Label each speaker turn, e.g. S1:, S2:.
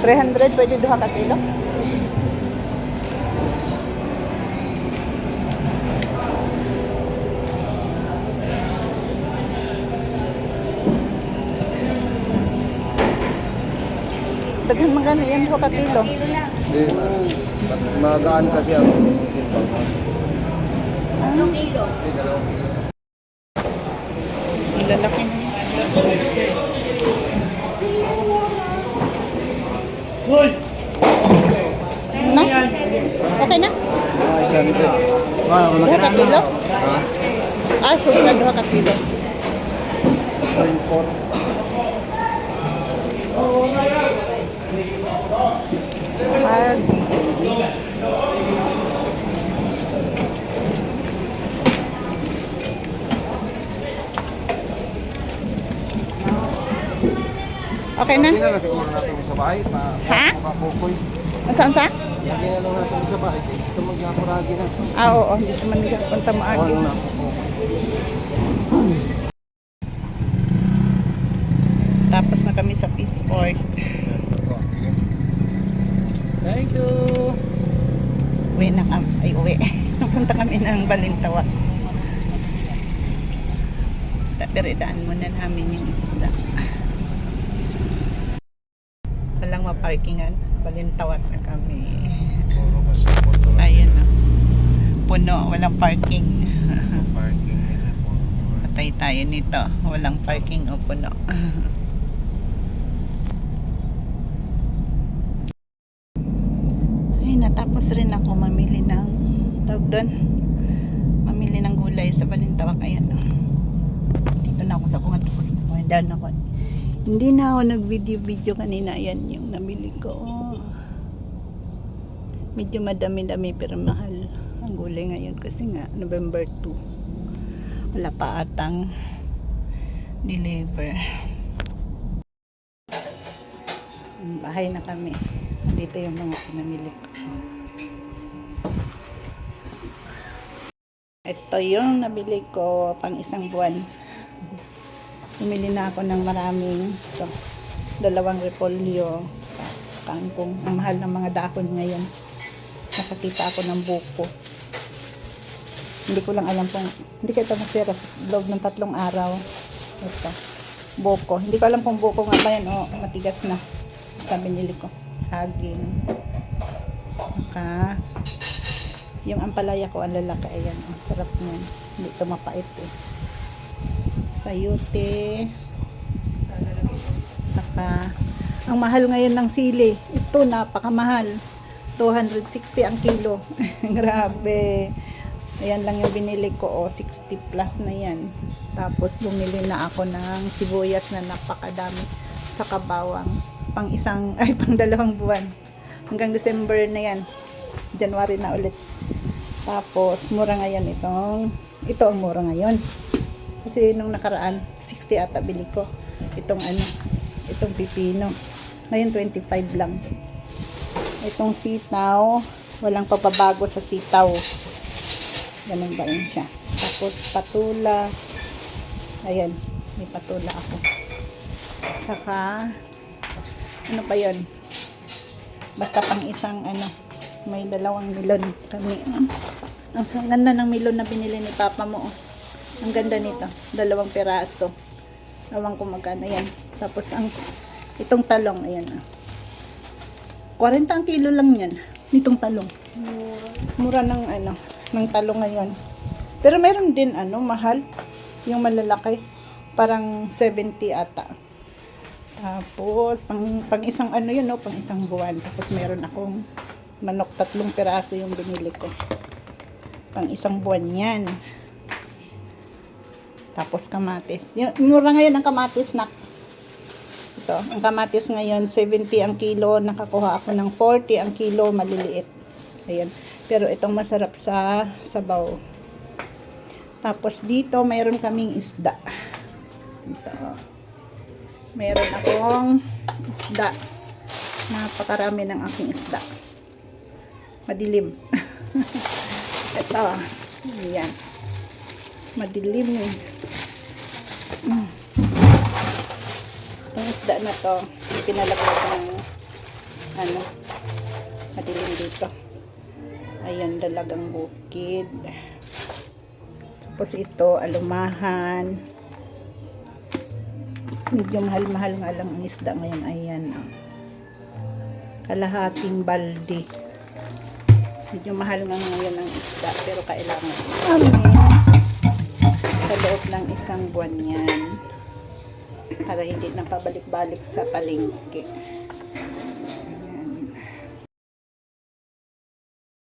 S1: 300 pwede duha ka kilo. Daghan magana yan duha ka kilo.
S2: Kilo lang.
S3: Hindi, magaan kasi ang timbang.
S2: 3 kilo.
S3: Hindi, 2 kilo.
S1: Ang lalaki ng isda. Na? Okay na?
S3: Isang ito.
S1: Duha ka kilo?
S3: Ha?
S1: Susunod duha ka kilo.
S3: 0.4.
S1: Okay na?
S3: Lagyan na lang siguro natin sa bahay.
S1: Ha?
S3: Makapukoy.
S1: Saan sa?
S3: Lagyan na lang natin sa bahay. Ito magyapuragi na.
S1: Oo. Dito man nagpunta mo agi.
S3: Ano na ako.
S1: Tapos na kami sa Peaceport.
S3: Thank you.
S1: Uwi na kami. Ay, uwi. Napunta kami ng Balintawak. Tapiridaan muna namin yung isda. Walang maparkingan. Balintawak na kami.
S3: Puro basta motor.
S1: Ayan na. Puno. Walang parking.
S3: Parking nila.
S1: Patay tayo nito. Walang parking o puno. Ay, natapos rin ako mamili ng tawag doon. Mamili ng gulay sa Balintawak. Ayan o. Dito na ako sa bunga. Tapos na ako. Down ako. Hindi na ako nag-video kanina. Ayan yung namili ko. Medyo madami-dami pero mahal ang gulay ngayon kasi nga November 2. Wala pa atang deliver. Bahay na kami. Dito yung mga pinamili ko. Ito yung nabili ko pang isang buwan. Bumili na ako ng maraming ito, 2 repolyo, kangkong. Ang mahal ng mga dahon ngayon. Nakakita ako ng buko. Hindi ko lang alam kung hindi ko ito masira sa loob ng 3 araw. Ito, buko. Hindi ko alam kung buko nga ba yan o matigas na. Sabi nili ko. Saging. Saka yung ampalaya ko ang lalaki. Ayan, ang sarap niyan. Hindi ito mapait eh. Sayote. Saka ang mahal ngayon ng sili. Ito napakamahal. 260 ang kilo. Grabe. Ayan lang yung binili ko. 60 plus na yan. Tapos bumili na ako ng sibuyas na napakadami. Saka bawang. Pang 2 buwan. Hanggang December na yan. January na ulit. Tapos mura ngayon ito ang mura ngayon. Kasi nung nakaraan 60 ata bili ko. Itong pipino. Ngayon 25 lang. Itong sitaw, walang papabago sa sitaw. Ganun ba yun siya. Tapos patula. Ayan, may patula ako. Saka ano pa yun? Basta pang isang may 2 melon kami. Ang ganda ng melon na binili ni Papa mo. Ang ganda nito. 2 piraso. Ewan ko magkano yan. Tapos itong talong, ayan. 40 ang kilo lang yan. Nitong talong. Mura ng ng talong ngayon. Pero meron din mahal. Yung malalaki. Parang 70 ata. Tapos pang isang yun, pang isang buwan. Tapos meron akong manok 3 piraso yung binili ko. Pang isang buwan yan. Tapos kamatis. Mura ngayon ang kamatis na. Ito, ang kamatis ngayon 70 ang kilo, nakakuha ako ng 40 ang kilo, maliliit. Ayan. Pero itong masarap sa sabaw. Tapos dito mayroon kaming isda. Ito. Mayroon akong isda. Napakarami ng aking isda. Madilim. Ito. Ayan. Madilim eh. Itong isda na to, pinalagay ko ng ano, madilim dito. Ayan, Dalagang Bukid. Tapos ito, Alumahan. Medyo mahal-mahal nga lang ang isda ngayon. Ayan, oh. Kalahating balde. Medyo mahal nga ngayon ang isda, pero kailangan sa loob ng isang buwan yan para hindi na pabalik-balik sa palengke.